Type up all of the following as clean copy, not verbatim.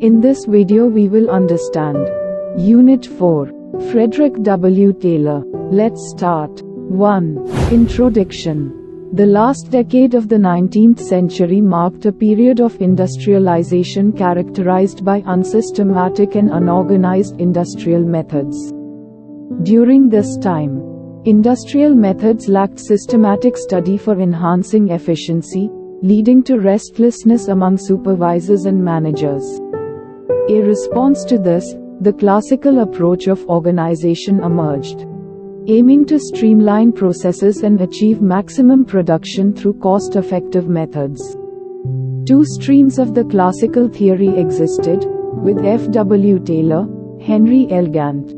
In this video we will understand Unit 4, Frederick W. Taylor. Let's start. 1. Introduction. The last decade of the 19th century marked a period of industrialization characterized by unsystematic and unorganized industrial methods. During this time, industrial methods lacked systematic study for enhancing efficiency, leading to restlessness among supervisors and managers. A response to this, the classical approach of organization emerged, aiming to streamline processes and achieve maximum production through cost-effective methods. Two streams of the classical theory existed, with F. W. Taylor, Henri L. Gantt,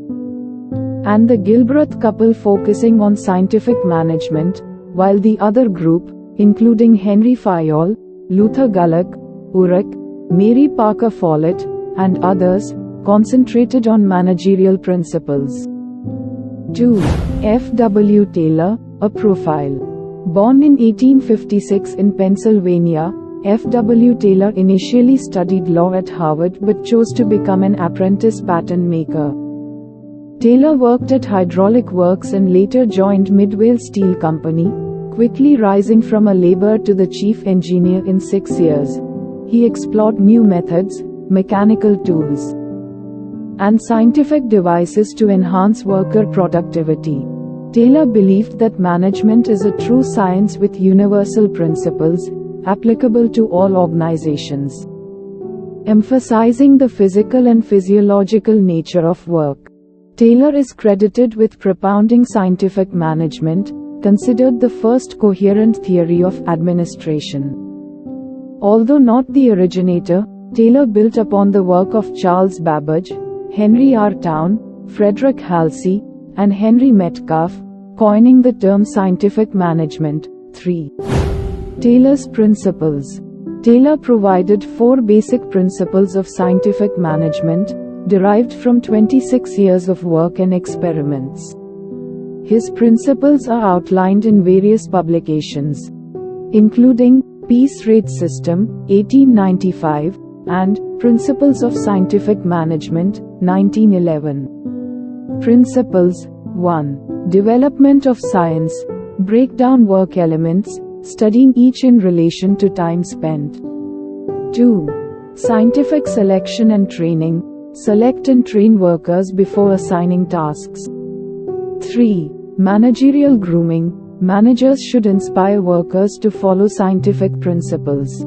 and the Gilbreth couple focusing on scientific management, while the other group, including Henri Fayol, Luther Gullick, Urwick, Parker Follett, and others, concentrated on managerial principles. 2. F. W. Taylor, a profile. Born in 1856 in Pennsylvania, F. W. Taylor initially studied law at Harvard but chose to become an apprentice pattern maker. Taylor worked at hydraulic works and later joined Midway Steel Company, quickly rising from a laborer to the chief engineer in 6 years. He explored new methods, mechanical tools, and scientific devices to enhance worker productivity. Taylor believed that management is a true science with universal principles, applicable to all organizations, emphasizing the physical and physiological nature of work. Taylor is credited with propounding scientific management, considered the first coherent theory of administration. Although not the originator, Taylor built upon the work of Charles Babbage, Henry R. Towne, Frederick Halsey, and Henri Metcalfe, coining the term scientific management. 3. Taylor's principles. Taylor provided 4 basic principles of scientific management, derived from 26 years of work and experiments. His principles are outlined in various publications, including Peace Rate System, 1895, and Principles of Scientific Management, 1911. Principles. 1. Development of science. Break down work elements, studying each in relation to time spent. 2. Scientific selection and training. Select and train workers before assigning tasks. 3. Managerial grooming. Managers should inspire workers to follow scientific principles.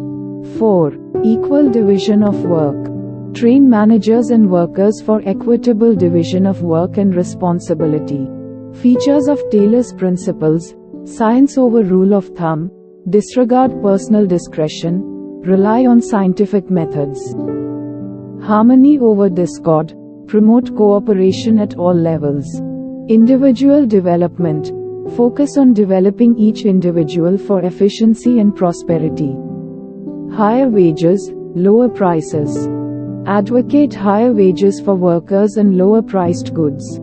4. Equal division of work. Train managers and workers for equitable division of work and responsibility. Features of Taylor's principles: science over rule of thumb, disregard personal discretion, rely on scientific methods. Harmony over discord, promote cooperation at all levels. Individual development, focus on developing each individual for efficiency and prosperity. Higher wages, lower prices. Advocate higher wages for workers and lower priced goods.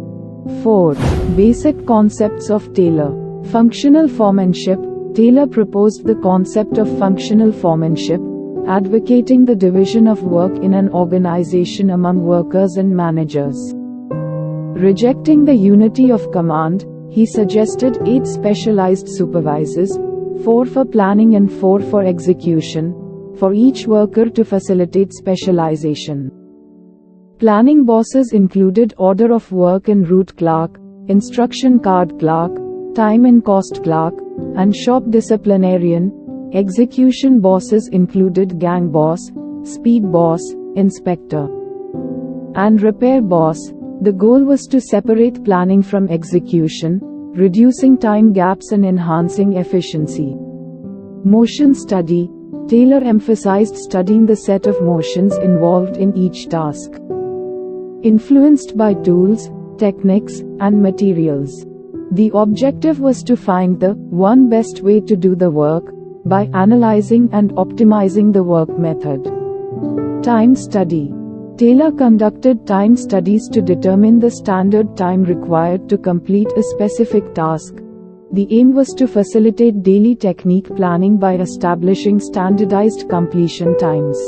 4. Basic concepts of Taylor. Functional foremanship. Taylor proposed the concept of functional foremanship, advocating the division of work in an organization among workers and managers. Rejecting the unity of command, he suggested 8 specialized supervisors, 4 for planning and 4 for execution, for each worker to facilitate specialization. Planning bosses included order of work and route clerk, instruction card clerk, time and cost clerk, and shop disciplinarian. Execution bosses included gang boss, speed boss, inspector, and repair boss. The goal was to separate planning from execution, reducing time gaps and enhancing efficiency. Motion study. Taylor emphasized studying the set of motions involved in each task, influenced by tools, techniques, and materials. The objective was to find the one best way to do the work, by analyzing and optimizing the work method. Time study. Taylor conducted time studies to determine the standard time required to complete a specific task. The aim was to facilitate daily technique planning by establishing standardized completion times.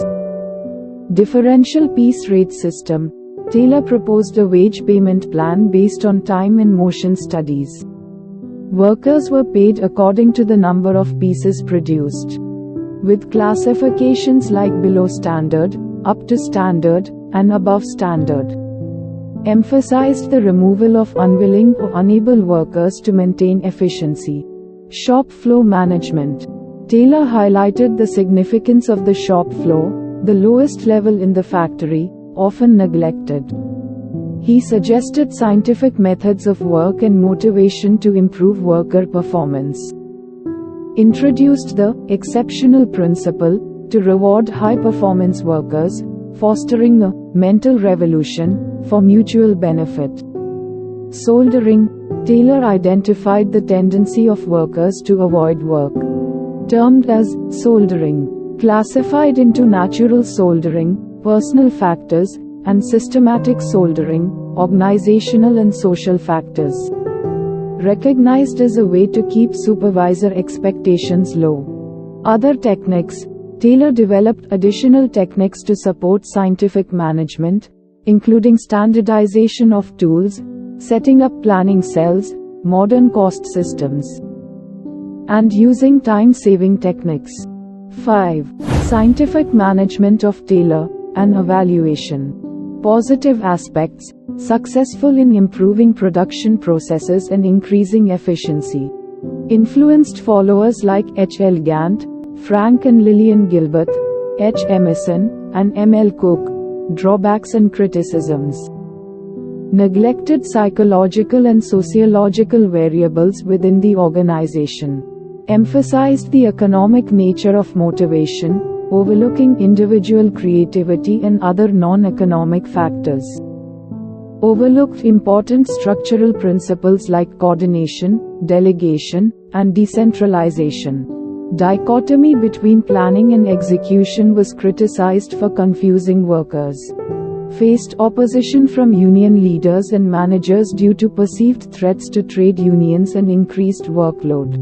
Differential piece rate system. Taylor proposed a wage payment plan based on time and motion studies. Workers were paid according to the number of pieces produced, with classifications like below standard, up to standard, and above standard. Emphasized the removal of unwilling or unable workers to maintain efficiency. Shop floor management. Taylor highlighted the significance of the shop floor, the lowest level in the factory, often neglected. He suggested scientific methods of work and motivation to improve worker performance. Introduced the exceptional principle to reward high-performance workers, fostering a mental revolution for mutual benefit. Soldering. Taylor identified the tendency of workers to avoid work, termed as soldering, classified into natural soldering, personal factors, and systematic soldering, organizational and social factors. Recognized as a way to keep supervisor expectations low. Other techniques. Taylor developed additional techniques to support scientific management, including standardization of tools, setting up planning cells, modern cost systems, and using time-saving techniques. 5. Scientific management of Taylor and evaluation. Positive aspects. Successful in improving production processes and increasing efficiency. Influenced followers like H. L. Gantt, Frank and Lillian Gilbreth, H. Emerson, and M. L. Cook. Drawbacks and criticisms. Neglected psychological and sociological variables within the organization. Emphasized the economic nature of motivation, overlooking individual creativity and other non-economic factors. Overlooked important structural principles like coordination, delegation, and decentralization. Dichotomy between planning and execution was criticized for confusing workers. Faced opposition from union leaders and managers due to perceived threats to trade unions and increased workload.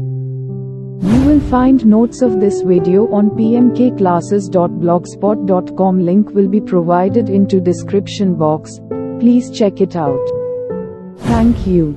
You will find notes of this video on pmkClasses.blogspot.com. Link will be provided into description box. Please check it out. Thank you.